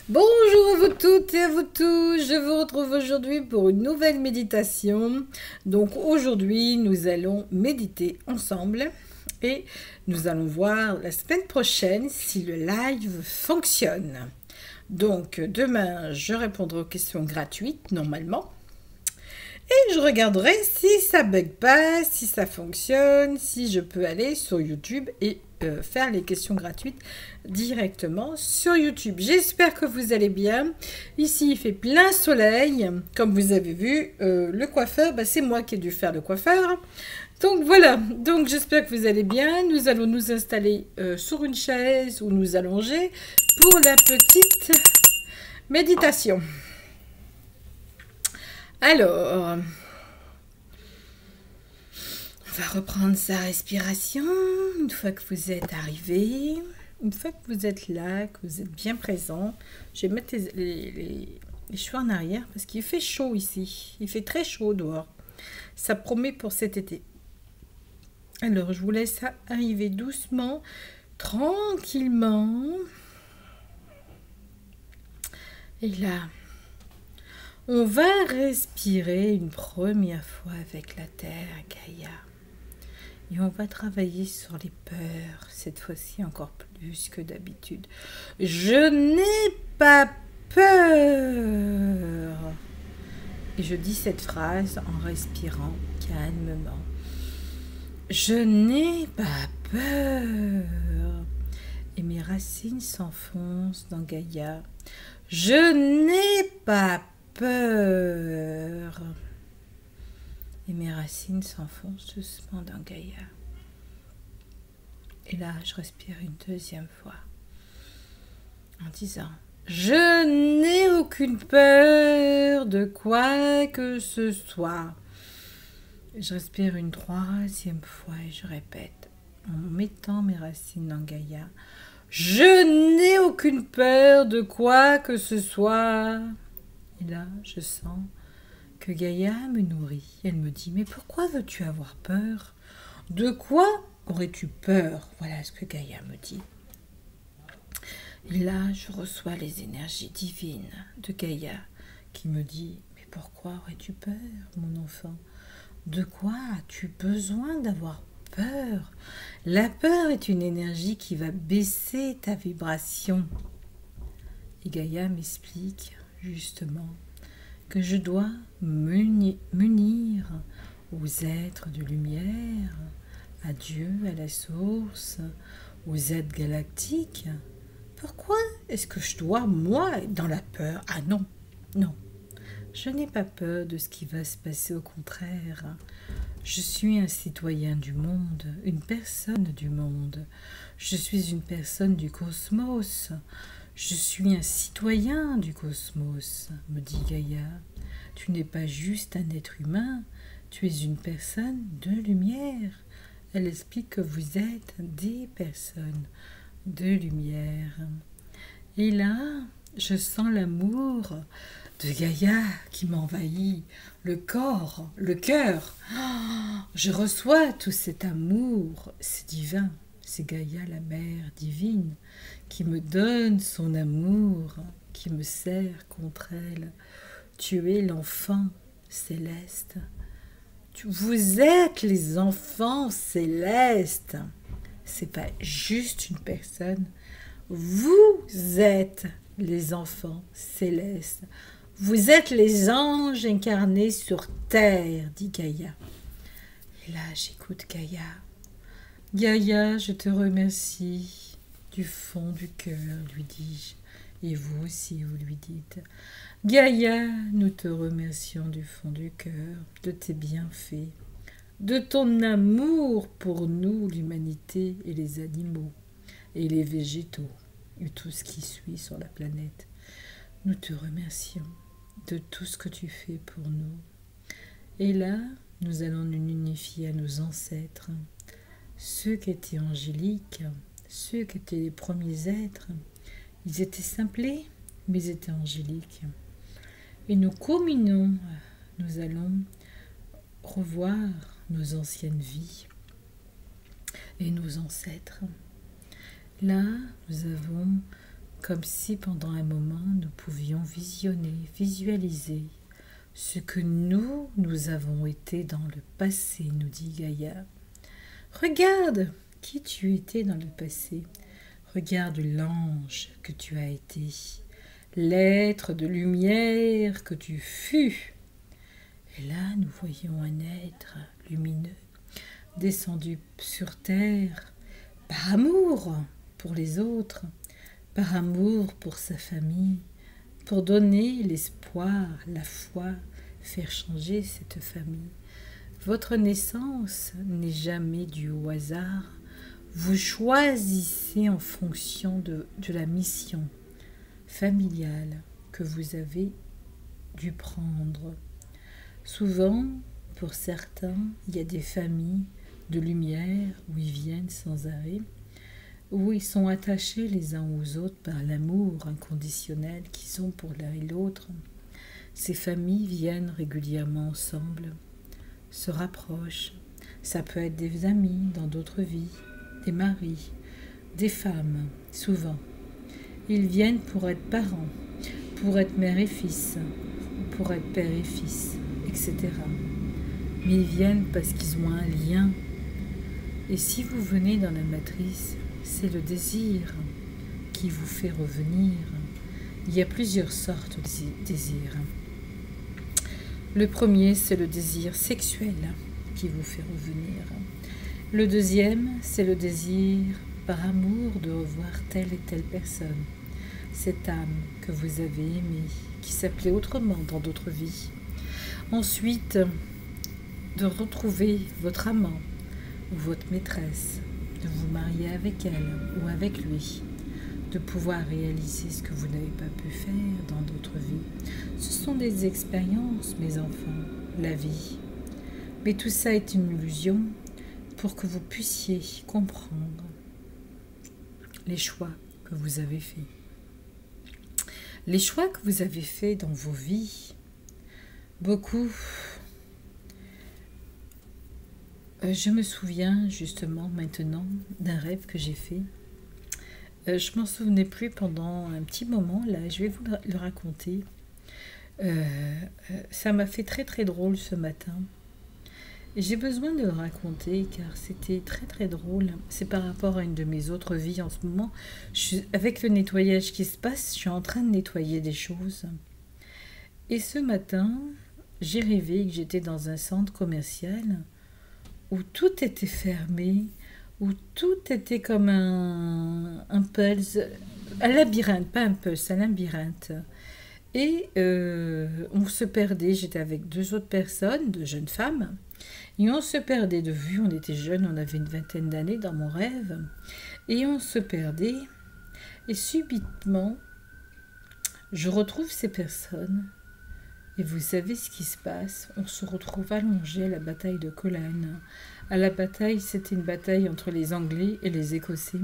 Bonjour à vous toutes et à vous tous, je vous retrouve aujourd'hui pour une nouvelle méditation. Donc aujourd'hui nous allons méditer ensemble et nous allons voir la semaine prochaine si le live fonctionne. Donc demain je répondrai aux questions gratuites normalement. Et je regarderai si ça bug pas, si ça fonctionne, si je peux aller sur YouTube et faire les questions gratuites directement sur YouTube. J'espère que vous allez bien. Ici, il fait plein soleil. Comme vous avez vu, le coiffeur, c'est moi qui ai dû faire le coiffeur. Donc voilà, donc j'espère que vous allez bien. Nous allons nous installer sur une chaise ou nous allonger pour la petite méditation. Alors, on va reprendre sa respiration une fois que vous êtes arrivé, une fois que vous êtes là, que vous êtes bien présent. Je vais mettre les cheveux en arrière parce qu'il fait chaud ici. Il fait très chaud dehors. Ça promet pour cet été. Alors, je vous laisse arriver doucement, tranquillement. Et là, on va respirer une première fois avec la terre, Gaïa. Et on va travailler sur les peurs, cette fois-ci encore plus que d'habitude. Je n'ai pas peur. Et je dis cette phrase en respirant calmement. Je n'ai pas peur. Et mes racines s'enfoncent dans Gaïa. Je n'ai pas peur. Et mes racines s'enfoncent doucement dans Gaïa. Et là, je respire une deuxième fois en disant « Je n'ai aucune peur de quoi que ce soit ». Je respire une troisième fois et je répète en mettant mes racines dans Gaïa « Je n'ai aucune peur de quoi que ce soit ». Et là, je sens que Gaïa me nourrit. Elle me dit « Mais pourquoi veux-tu avoir peur? De quoi aurais-tu peur ?» Voilà ce que Gaïa me dit. Et là, je reçois les énergies divines de Gaïa qui me dit « Mais pourquoi aurais-tu peur, mon enfant? De quoi as-tu besoin d'avoir peur? La peur est une énergie qui va baisser ta vibration. » Et Gaïa m'explique justement que je dois m'unir aux êtres de lumière, à Dieu, à la source, aux êtres galactiques. Pourquoi est-ce que je dois, moi, être dans la peur? Ah non, non. Je n'ai pas peur de ce qui va se passer, au contraire. Je suis un citoyen du monde, une personne du monde. Je suis une personne du cosmos. Je suis un citoyen du cosmos, me dit Gaïa. Tu n'es pas juste un être humain, tu es une personne de lumière. Elle explique que vous êtes des personnes de lumière. Et là, je sens l'amour de Gaïa qui m'envahit, le corps, le cœur. Je reçois tout cet amour, c'est divin. C'est Gaïa, la mère divine, qui me donne son amour, qui me serre contre elle. Tu es l'enfant céleste. Vous êtes les enfants célestes. C'est pas juste une personne. Vous êtes les enfants célestes. Vous êtes les anges incarnés sur terre, dit Gaïa. Et là, j'écoute Gaïa. Gaïa, je te remercie du fond du cœur, lui dis-je. Et vous aussi, vous lui dites. Gaïa, nous te remercions du fond du cœur de tes bienfaits, de ton amour pour nous, l'humanité et les animaux, et les végétaux, et tout ce qui suit sur la planète. Nous te remercions de tout ce que tu fais pour nous. Et là, nous allons nous unifier à nos ancêtres, ceux qui étaient angéliques, ceux qui étaient les premiers êtres. Ils étaient simplés, mais ils étaient angéliques. Et nous communions, nous allons revoir nos anciennes vies et nos ancêtres. Là, nous avons comme si pendant un moment nous pouvions visionner, visualiser ce que nous avons été dans le passé, nous dit Gaïa. Regarde qui tu étais dans le passé. Regarde l'ange que tu as été, l'être de lumière que tu fus. Et là, nous voyons un être lumineux descendu sur terre par amour pour les autres, par amour pour sa famille, pour donner l'espoir, la foi, faire changer cette famille. Votre naissance n'est jamais due au hasard. Vous choisissez en fonction de la mission familiale que vous avez dû prendre. Souvent, pour certains, il y a des familles de lumière où ils viennent sans arrêt, où ils sont attachés les uns aux autres par l'amour inconditionnel qu'ils ont pour l'un et l'autre. Ces familles viennent régulièrement ensemble, se rapprochent. Ça peut être des amis dans d'autres vies, des maris, des femmes, souvent. Ils viennent pour être parents, pour être mère et fils, pour être père et fils, etc. Mais ils viennent parce qu'ils ont un lien. Et si vous venez dans la matrice, c'est le désir qui vous fait revenir. Il y a plusieurs sortes de désirs. Le premier, c'est le désir sexuel qui vous fait revenir. Le deuxième, c'est le désir par amour de revoir telle et telle personne. Cette âme que vous avez aimée, qui s'appelait autrement dans d'autres vies. Ensuite, de retrouver votre amant ou votre maîtresse, de vous marier avec elle ou avec lui, de pouvoir réaliser ce que vous n'avez pas pu faire dans d'autres vies. Ce sont des expériences, mes enfants, la vie. Mais tout ça est une illusion pour que vous puissiez comprendre les choix que vous avez faits. Les choix que vous avez faits dans vos vies, beaucoup. Je me souviens justement maintenant d'un rêve que j'ai fait. Je m'en souvenais plus pendant un petit moment, là, je vais vous le raconter. Ça m'a fait très très drôle ce matin. Et j'ai besoin de le raconter car c'était très très drôle. C'est par rapport à une de mes autres vies en ce moment. Avec le nettoyage qui se passe, je suis en train de nettoyer des choses. Et ce matin, j'ai rêvé que j'étais dans un centre commercial où tout était fermé, où tout était comme un puzzle, un labyrinthe, pas un puzzle, un labyrinthe. Et on se perdait, j'étais avec deux autres personnes, deux jeunes femmes, et on se perdait de vue, on était jeunes, on avait une vingtaine d'années dans mon rêve, et on se perdait, et subitement, je retrouve ces personnes, et vous savez ce qui se passe, on se retrouve allongé à la bataille de Culloden. À la bataille, c'était une bataille entre les Anglais et les Écossais.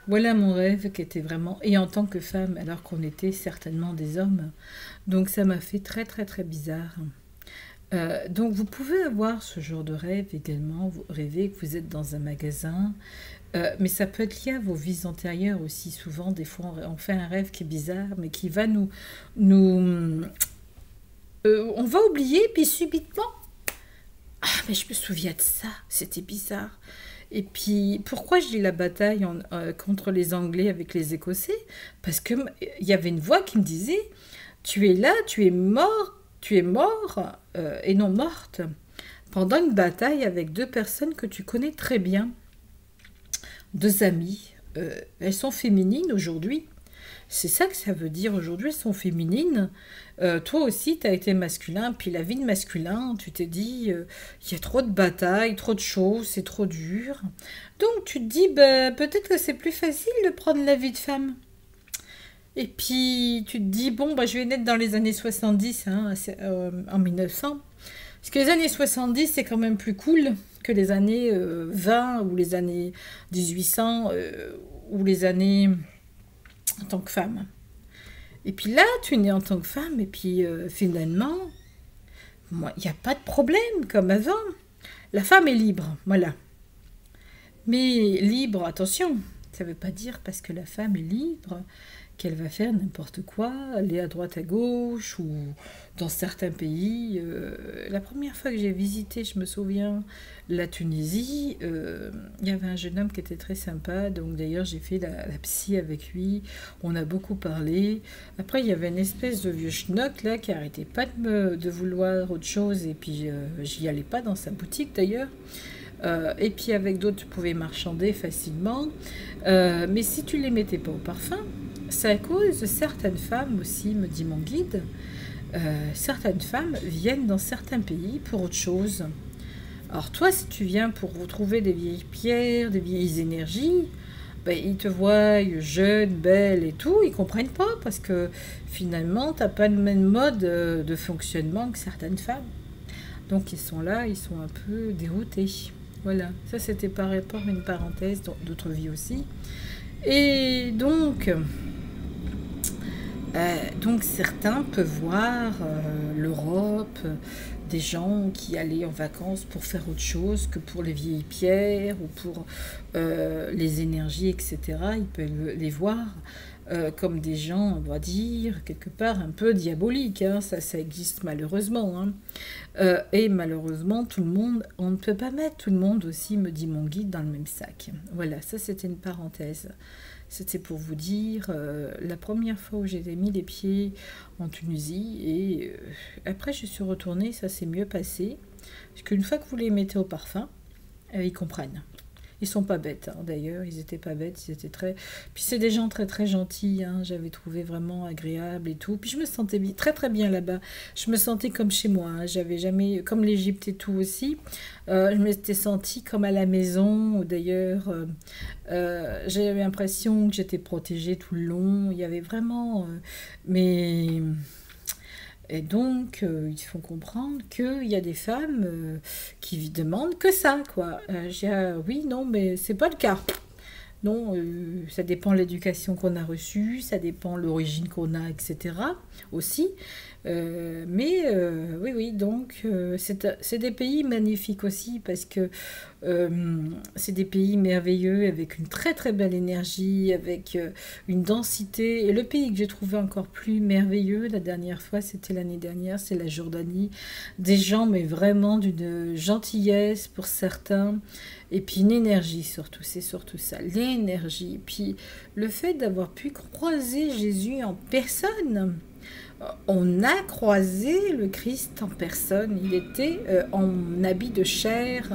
Voilà mon rêve qui était vraiment, et en tant que femme, alors qu'on était certainement des hommes. Donc ça m'a fait très très très bizarre. Donc vous pouvez avoir ce genre de rêve également, vous rêvez que vous êtes dans un magasin, mais ça peut être lié à vos vies antérieures aussi. Souvent, des fois, on fait un rêve qui est bizarre, mais qui va on va oublier, puis subitement, ah, mais je me souviens de ça, c'était bizarre. Et puis, pourquoi je dis la bataille contre les Anglais avec les Écossais? Parce que il y avait une voix qui me disait, tu es là, tu es mort, et non morte, pendant une bataille avec deux personnes que tu connais très bien, deux amies. Elles sont féminines aujourd'hui. C'est ça que ça veut dire aujourd'hui, elles sont féminines. Toi aussi, tu as été masculin, puis la vie de masculin, tu t'es dit, il y a trop de batailles, trop de choses, c'est trop dur. Donc tu te dis, peut-être que c'est plus facile de prendre la vie de femme. Et puis tu te dis, bon, je vais naître dans les années 70, en 1900. Parce que les années 70, c'est quand même plus cool que les années 20 ou les années 1800 ou les années en tant que femme. Et puis là, tu es née en tant que femme, et puis finalement, il n'y a pas de problème comme avant. La femme est libre, voilà. Mais libre, attention, ça ne veut pas dire parce que la femme est libre qu'elle va faire n'importe quoi, aller à droite à gauche ou dans certains pays. La première fois que j'ai visité, je me souviens, la Tunisie, il y avait un jeune homme qui était très sympa, donc d'ailleurs j'ai fait la psy avec lui, on a beaucoup parlé. Après il y avait une espèce de vieux schnock là qui arrêtait pas de vouloir autre chose et puis j'y allais pas dans sa boutique d'ailleurs. Et puis avec d'autres tu pouvais marchander facilement, mais si tu les mettais pas au parfum, c'est à cause de certaines femmes aussi, me dit mon guide. Certaines femmes viennent dans certains pays pour autre chose. Alors toi, si tu viens pour retrouver des vieilles pierres, des vieilles énergies, ben, ils te voient jeune, belle et tout, ils comprennent pas parce que finalement, t'as pas le même mode de fonctionnement que certaines femmes. Donc ils sont là, ils sont un peu déroutés. Voilà, ça c'était par rapport à une parenthèse d'autres vies aussi. Et donc certains peuvent voir l'Europe, des gens qui allaient en vacances pour faire autre chose que pour les vieilles pierres ou pour les énergies, etc. Ils peuvent les voir comme des gens, on va dire, quelque part un peu diaboliques. Hein. Ça existe malheureusement. Hein. Et malheureusement, tout le monde, on ne peut pas mettre tout le monde aussi, me dit mon guide, dans le même sac. Voilà, ça c'était une parenthèse. C'était pour vous dire la première fois où j'ai mis les pieds en Tunisie et après je suis retournée, ça s'est mieux passé. Parce qu'une fois que vous les mettez au parfum, ils comprennent. Ils sont pas bêtes, hein, d'ailleurs, ils étaient pas bêtes, ils étaient très... Puis c'est des gens très très gentils, hein, j'avais trouvé vraiment agréable et tout. Puis je me sentais très très bien là-bas, je me sentais comme chez moi, hein, j'avais jamais... Comme l'Égypte et tout aussi, je m'étais sentie comme à la maison, d'ailleurs, j'avais l'impression que j'étais protégée tout le long, il y avait vraiment... mais... Et donc, ils font comprendre qu'il y a des femmes qui demandent que ça, quoi. J'ai dit, ah, oui, non, mais c'est pas le cas. Non, ça dépend de l'éducation qu'on a reçue, ça dépend de l'origine qu'on a, etc. aussi. Mais oui, donc c'est des pays magnifiques aussi parce que c'est des pays merveilleux avec une très très belle énergie, avec une densité. Et le pays que j'ai trouvé encore plus merveilleux la dernière fois, c'était l'année dernière, c'est la Jordanie. Des gens, mais vraiment d'une gentillesse pour certains. Et puis une énergie surtout, c'est surtout ça, l'énergie. Et puis le fait d'avoir pu croiser Jésus en personne. On a croisé le Christ en personne, il était en habit de chair.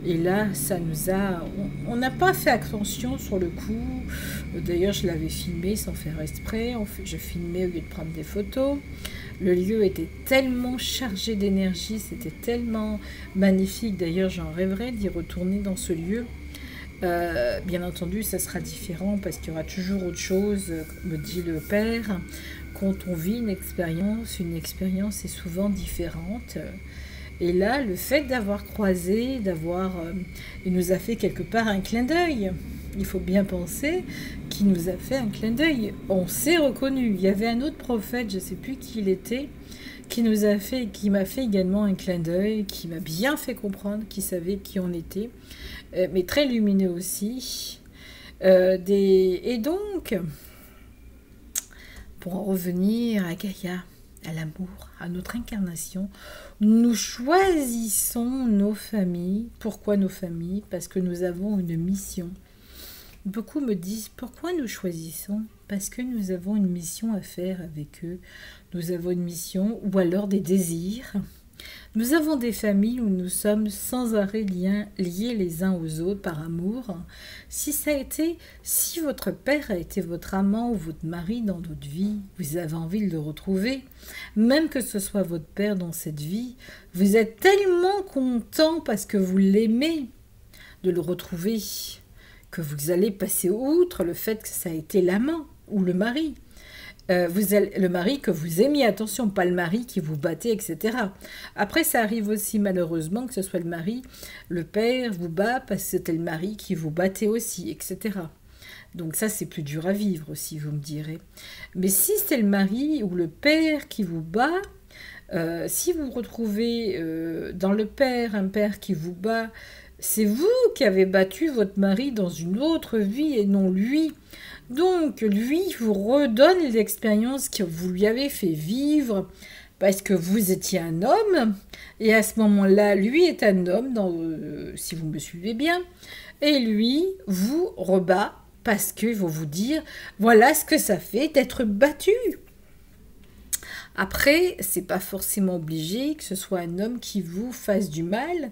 Et là, ça nous a... On n'a pas fait attention sur le coup. D'ailleurs, je l'avais filmé sans faire exprès. Je filmais au lieu de prendre des photos. Le lieu était tellement chargé d'énergie, c'était tellement magnifique. D'ailleurs, j'en rêverais d'y retourner dans ce lieu. Bien entendu, ça sera différent parce qu'il y aura toujours autre chose, me dit le père. Quand on vit une expérience est souvent différente. Et là, le fait d'avoir croisé, il nous a fait quelque part un clin d'œil. Il faut bien penser qu'il nous a fait un clin d'œil. On s'est reconnu. Il y avait un autre prophète, je ne sais plus qui il était, qui m'a fait également un clin d'œil, qui m'a bien fait comprendre qu'il savait qui on était, mais très lumineux aussi. Et donc, pour en revenir à Gaïa, à l'amour, à notre incarnation, nous choisissons nos familles. Pourquoi nos familles? Parce que nous avons une mission. Beaucoup me disent, pourquoi nous choisissons? Parce que nous avons une mission à faire avec eux. Nous avons une mission ou alors des désirs. Nous avons des familles où nous sommes sans arrêt liés les uns aux autres par amour. Si votre père a été votre amant ou votre mari dans votre vie, vous avez envie de le retrouver, même que ce soit votre père dans cette vie, vous êtes tellement content parce que vous l'aimez de le retrouver, que vous allez passer outre le fait que ça a été l'amant ou le mari. Le mari que vous aimiez, attention, pas le mari qui vous battait, etc. Après, ça arrive aussi malheureusement que ce soit le mari, le père vous bat parce que c'était le mari qui vous battait aussi, etc. Donc ça, c'est plus dur à vivre aussi, vous me direz. Mais si c'est le mari ou le père qui vous bat, si vous retrouvez dans le père un père qui vous bat, c'est vous qui avez battu votre mari dans une autre vie et non lui. Donc, lui, vous redonne l'expérience que vous lui avez fait vivre parce que vous étiez un homme. Et à ce moment-là, lui est un homme, si vous me suivez bien. Et lui vous rebat parce qu'il va vous dire, voilà ce que ça fait d'être battu. Après, c'est pas forcément obligé que ce soit un homme qui vous fasse du mal,